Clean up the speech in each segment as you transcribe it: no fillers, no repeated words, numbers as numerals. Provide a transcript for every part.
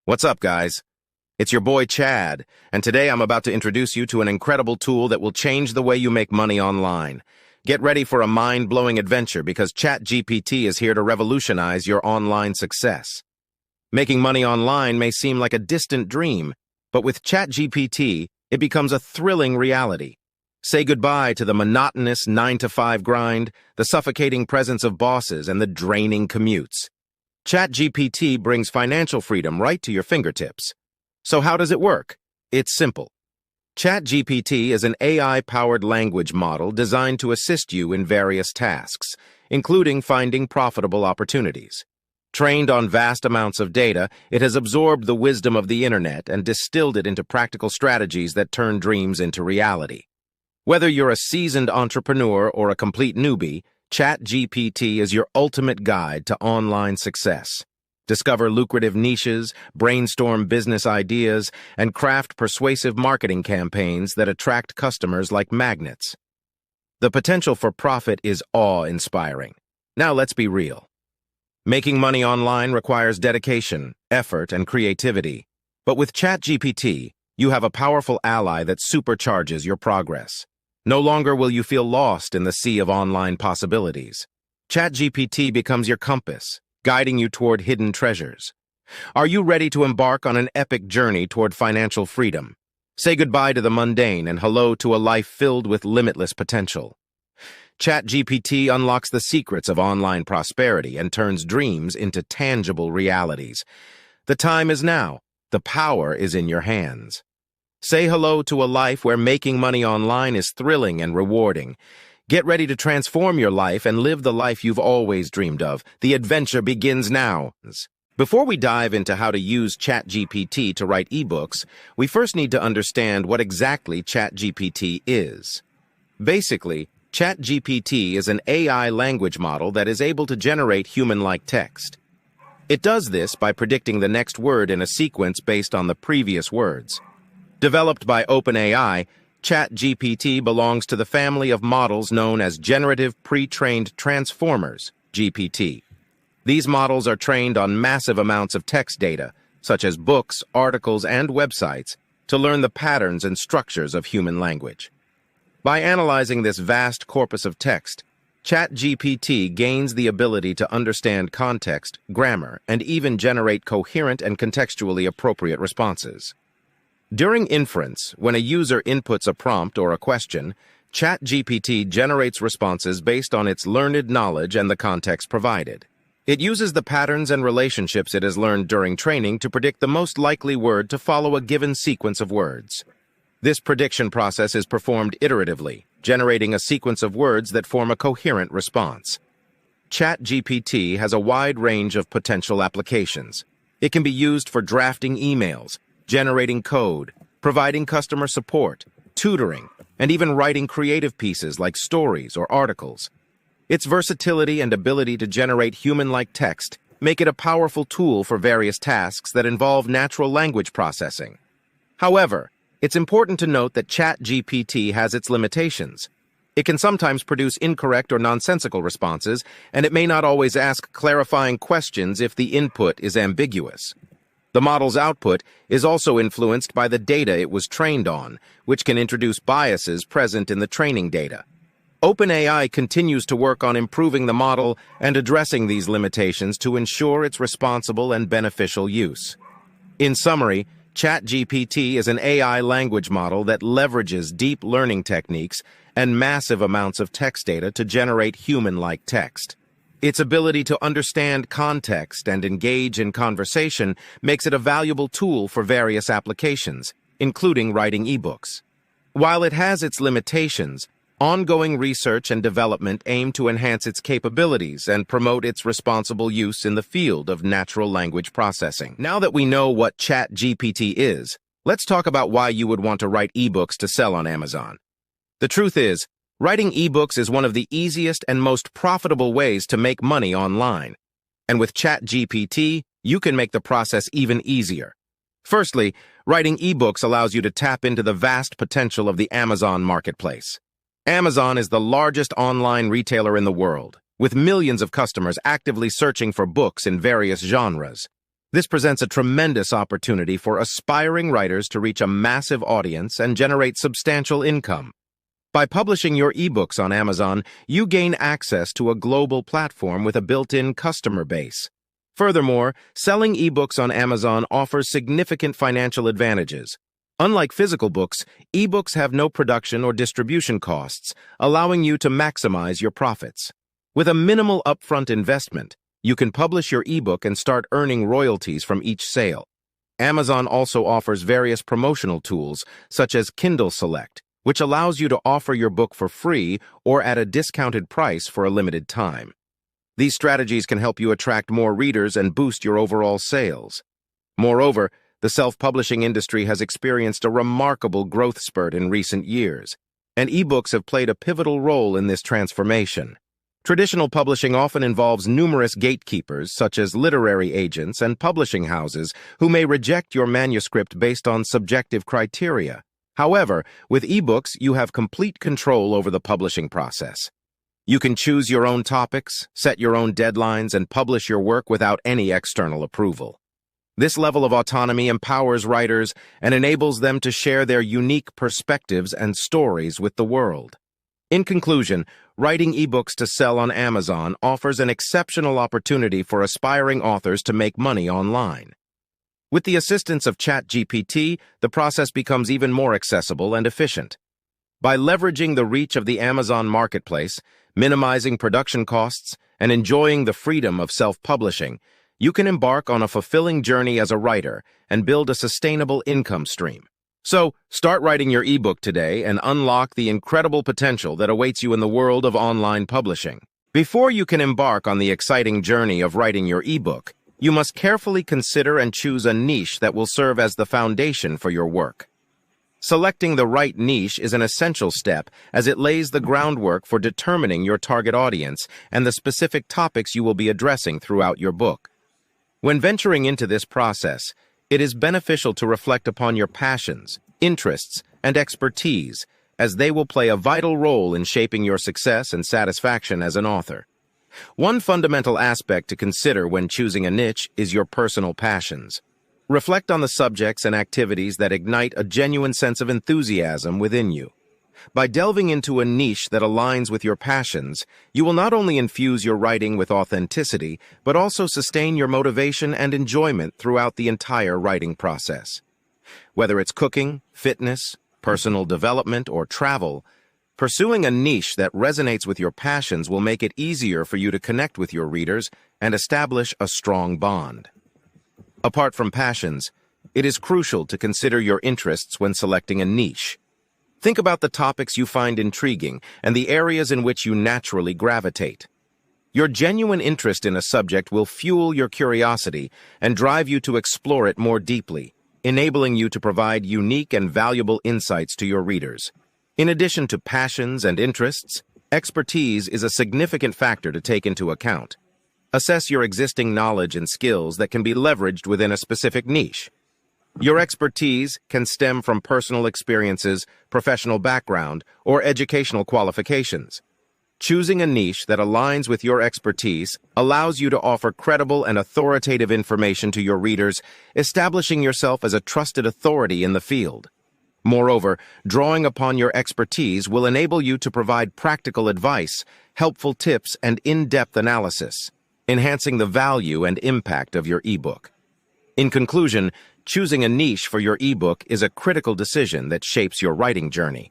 What's up, guys? It's your boy Chad, and today I'm about to introduce you to an incredible tool that will change the way you make money online. Get ready for a mind-blowing adventure because Chat-GPT is here to revolutionize your online success. Making money online may seem like a distant dream, but with Chat-GPT, it becomes a thrilling reality. Say goodbye to the monotonous 9-to-5 grind, the suffocating presence of bosses, and the draining commutes. Chat-GPT brings financial freedom right to your fingertips. So how does it work? It's simple. Chat-GPT is an AI-powered language model designed to assist you in various tasks, including finding profitable opportunities. Trained on vast amounts of data, it has absorbed the wisdom of the internet and distilled it into practical strategies that turn dreams into reality. Whether you're a seasoned entrepreneur or a complete newbie, Chat-GPT is your ultimate guide to online success. Discover lucrative niches, brainstorm business ideas, and craft persuasive marketing campaigns that attract customers like magnets. The potential for profit is awe-inspiring. Now let's be real. Making money online requires dedication, effort, and creativity. But with Chat-GPT, you have a powerful ally that supercharges your progress. No longer will you feel lost in the sea of online possibilities. Chat-GPT becomes your compass, guiding you toward hidden treasures. Are you ready to embark on an epic journey toward financial freedom? Say goodbye to the mundane and hello to a life filled with limitless potential. Chat-GPT unlocks the secrets of online prosperity and turns dreams into tangible realities. The time is now. The power is in your hands. Say hello to a life where making money online is thrilling and rewarding. Get ready to transform your life and live the life you've always dreamed of. The adventure begins now. Before we dive into how to use Chat-GPT to write ebooks, we first need to understand what exactly Chat-GPT is. Basically, Chat-GPT is an AI language model that is able to generate human-like text. It does this by predicting the next word in a sequence based on the previous words. Developed by OpenAI, Chat-GPT belongs to the family of models known as Generative Pre-trained Transformers, GPT. These models are trained on massive amounts of text data, such as books, articles, and websites, to learn the patterns and structures of human language. By analyzing this vast corpus of text, Chat-GPT gains the ability to understand context, grammar, and even generate coherent and contextually appropriate responses. During inference, when a user inputs a prompt or a question, Chat-GPT generates responses based on its learned knowledge and the context provided. It uses the patterns and relationships it has learned during training to predict the most likely word to follow a given sequence of words. This prediction process is performed iteratively, generating a sequence of words that form a coherent response. Chat-GPT has a wide range of potential applications. It can be used for drafting emails, generating code, providing customer support, tutoring, and even writing creative pieces like stories or articles. Its versatility and ability to generate human-like text make it a powerful tool for various tasks that involve natural language processing. However, it's important to note that Chat-GPT has its limitations. It can sometimes produce incorrect or nonsensical responses, and it may not always ask clarifying questions if the input is ambiguous. The model's output is also influenced by the data it was trained on, which can introduce biases present in the training data. OpenAI continues to work on improving the model and addressing these limitations to ensure its responsible and beneficial use. In summary, Chat-GPT is an AI language model that leverages deep learning techniques and massive amounts of text data to generate human-like text. Its ability to understand context and engage in conversation makes it a valuable tool for various applications, including writing ebooks. While it has its limitations, ongoing research and development aim to enhance its capabilities and promote its responsible use in the field of natural language processing. Now that we know what Chat-GPT is, let's talk about why you would want to write ebooks to sell on Amazon. The truth is, writing ebooks is one of the easiest and most profitable ways to make money online. And with Chat-GPT, you can make the process even easier. Firstly, writing ebooks allows you to tap into the vast potential of the Amazon marketplace. Amazon is the largest online retailer in the world, with millions of customers actively searching for books in various genres. This presents a tremendous opportunity for aspiring writers to reach a massive audience and generate substantial income. By publishing your ebooks on Amazon, you gain access to a global platform with a built-in customer base. Furthermore, selling ebooks on Amazon offers significant financial advantages. Unlike physical books, ebooks have no production or distribution costs, allowing you to maximize your profits. With a minimal upfront investment, you can publish your ebook and start earning royalties from each sale. Amazon also offers various promotional tools, such as Kindle Select, which allows you to offer your book for free or at a discounted price for a limited time. These strategies can help you attract more readers and boost your overall sales. Moreover, the self-publishing industry has experienced a remarkable growth spurt in recent years, and ebooks have played a pivotal role in this transformation. Traditional publishing often involves numerous gatekeepers, such as literary agents and publishing houses, who may reject your manuscript based on subjective criteria. However, with ebooks, you have complete control over the publishing process. You can choose your own topics, set your own deadlines, and publish your work without any external approval. This level of autonomy empowers writers and enables them to share their unique perspectives and stories with the world. In conclusion, writing ebooks to sell on Amazon offers an exceptional opportunity for aspiring authors to make money online. With the assistance of Chat-GPT, the process becomes even more accessible and efficient. By leveraging the reach of the Amazon marketplace, minimizing production costs, and enjoying the freedom of self-publishing, you can embark on a fulfilling journey as a writer and build a sustainable income stream. So, start writing your ebook today and unlock the incredible potential that awaits you in the world of online publishing. Before you can embark on the exciting journey of writing your ebook, you must carefully consider and choose a niche that will serve as the foundation for your work. Selecting the right niche is an essential step, as it lays the groundwork for determining your target audience and the specific topics you will be addressing throughout your book. When venturing into this process, it is beneficial to reflect upon your passions, interests, and expertise, as they will play a vital role in shaping your success and satisfaction as an author. One fundamental aspect to consider when choosing a niche is your personal passions. Reflect on the subjects and activities that ignite a genuine sense of enthusiasm within you. By delving into a niche that aligns with your passions, you will not only infuse your writing with authenticity, but also sustain your motivation and enjoyment throughout the entire writing process. Whether it's cooking, fitness, personal development, or travel, pursuing a niche that resonates with your passions will make it easier for you to connect with your readers and establish a strong bond. Apart from passions, it is crucial to consider your interests when selecting a niche. Think about the topics you find intriguing and the areas in which you naturally gravitate. Your genuine interest in a subject will fuel your curiosity and drive you to explore it more deeply, enabling you to provide unique and valuable insights to your readers. In addition to passions and interests, expertise is a significant factor to take into account. Assess your existing knowledge and skills that can be leveraged within a specific niche. Your expertise can stem from personal experiences, professional background, or educational qualifications. Choosing a niche that aligns with your expertise allows you to offer credible and authoritative information to your readers, establishing yourself as a trusted authority in the field. Moreover, drawing upon your expertise will enable you to provide practical advice, helpful tips, and in-depth analysis, enhancing the value and impact of your ebook. In conclusion, choosing a niche for your ebook is a critical decision that shapes your writing journey.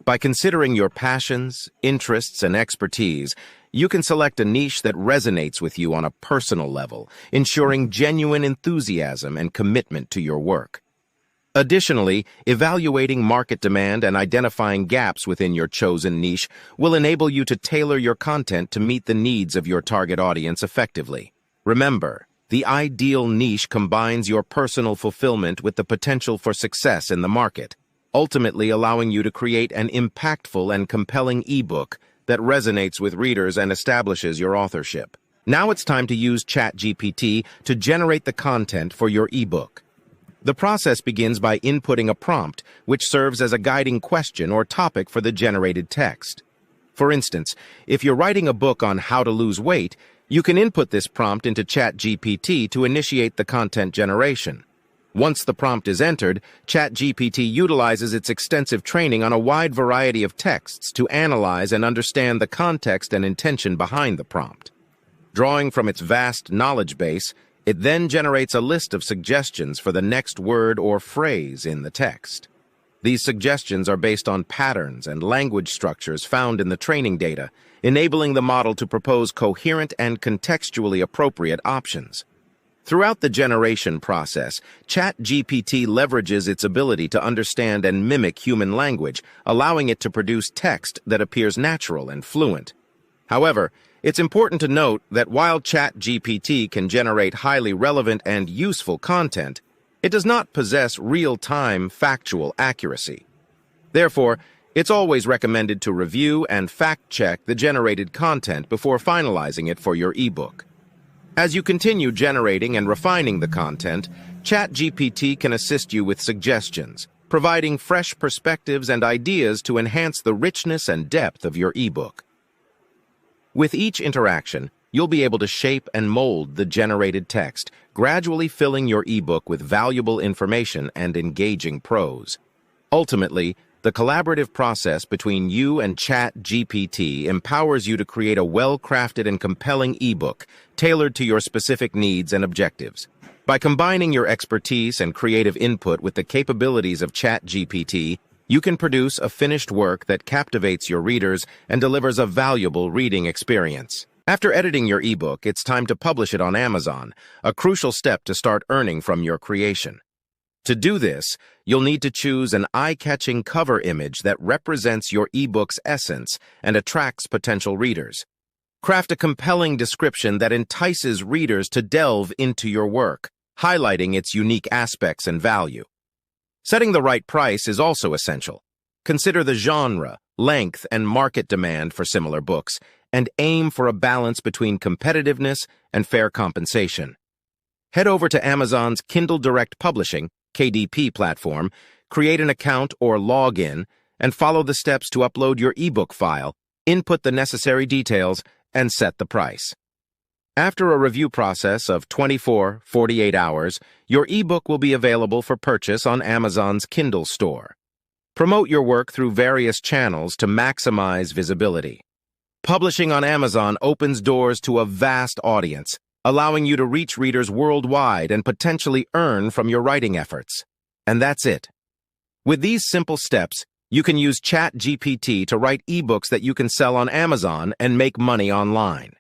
By considering your passions, interests, and expertise, you can select a niche that resonates with you on a personal level, ensuring genuine enthusiasm and commitment to your work. Additionally, evaluating market demand and identifying gaps within your chosen niche will enable you to tailor your content to meet the needs of your target audience effectively. Remember, the ideal niche combines your personal fulfillment with the potential for success in the market, ultimately allowing you to create an impactful and compelling ebook that resonates with readers and establishes your authorship. Now it's time to use Chat-GPT to generate the content for your ebook. The process begins by inputting a prompt, which serves as a guiding question or topic for the generated text. For instance, if you're writing a book on how to lose weight, You can input this prompt into Chat-GPT to initiate the content generation. Once the prompt is entered, Chat-GPT utilizes its extensive training on a wide variety of texts to analyze and understand the context and intention behind the prompt. Drawing from its vast knowledge base, it then generates a list of suggestions for the next word or phrase in the text. These suggestions are based on patterns and language structures found in the training data, enabling the model to propose coherent and contextually appropriate options. Throughout the generation process, Chat-GPT leverages its ability to understand and mimic human language, allowing it to produce text that appears natural and fluent. However, it's important to note that while Chat-GPT can generate highly relevant and useful content, it does not possess real-time factual accuracy. Therefore, it's always recommended to review and fact-check the generated content before finalizing it for your ebook. As you continue generating and refining the content, Chat-GPT can assist you with suggestions, providing fresh perspectives and ideas to enhance the richness and depth of your ebook. With each interaction, you'll be able to shape and mold the generated text, gradually filling your ebook with valuable information and engaging prose. Ultimately, the collaborative process between you and Chat-GPT empowers you to create a well-crafted and compelling ebook tailored to your specific needs and objectives. By combining your expertise and creative input with the capabilities of Chat-GPT, you can produce a finished work that captivates your readers and delivers a valuable reading experience. After editing your ebook, it's time to publish it on Amazon, a crucial step to start earning from your creation. To do this, you'll need to choose an eye-catching cover image that represents your ebook's essence and attracts potential readers. Craft a compelling description that entices readers to delve into your work, highlighting its unique aspects and value. Setting the right price is also essential. Consider the genre, length, and market demand for similar books, and aim for a balance between competitiveness and fair compensation. Head over to Amazon's Kindle Direct Publishing (KDP) platform, create an account or log in, and follow the steps to upload your ebook file, input the necessary details, and set the price. After a review process of 24-48 hours, your ebook will be available for purchase on Amazon's Kindle store. Promote your work through various channels to maximize visibility. Publishing on Amazon opens doors to a vast audience, allowing you to reach readers worldwide and potentially earn from your writing efforts. And that's it. With these simple steps, you can use Chat-GPT to write ebooks that you can sell on Amazon and make money online.